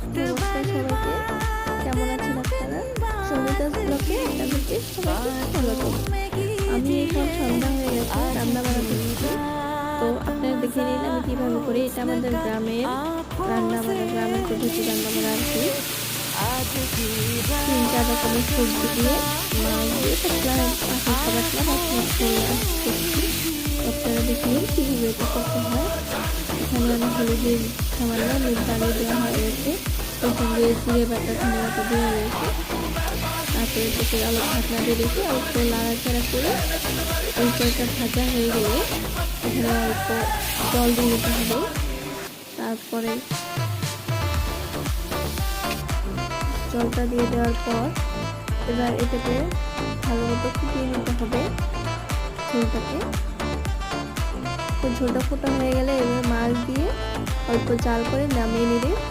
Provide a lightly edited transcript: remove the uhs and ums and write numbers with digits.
নমস্কার সবাইকে, কেমন আছেন আপনারা? সমিতাস ব্লগে আপনাদেরকে সবাইকে স্বাগত। আমি এখন সন্ধ্যা হয়ে গেছে, রান্না বান্না করছি। তো আপনারা দেখে নিন আমি কীভাবে করি। এটা আমাদের গ্রামের রান্না বান্না, গ্রামের পদ্ধতি রান্না বান্না আর কি। 3-4 রকমের সবজি দিয়ে মাছ দিয়ে পাতলা পাতলা মাছ করে করছি। আপনারা দেখে নিন কীভাবে এটা করতে হয়। এখানে আমি হলুদের সামান্য নুন পানি দেওয়া হয়ে গেছে, ওর সঙ্গে জিরে বাটা ধনে বাটা দেওয়া রয়েছে। তারপরে এটাকে আলু ঢাকনা দিয়ে রেখে অল্প নাড়াচাড়া করে ওই তরকারিটা ভাজা হয়ে গেলে এখানে অল্প জল দিয়ে দিতে হবে। তারপরে জলটা দিয়ে দেওয়ার পর এবার এটাকে ভালো মতো ফুটিয়ে নিতে হবে ঝোলটাকে। তো ঝোলটা ফোটা হয়ে গেলে এবার মাছ দিয়ে অল্প জাল করে নামিয়ে নিলে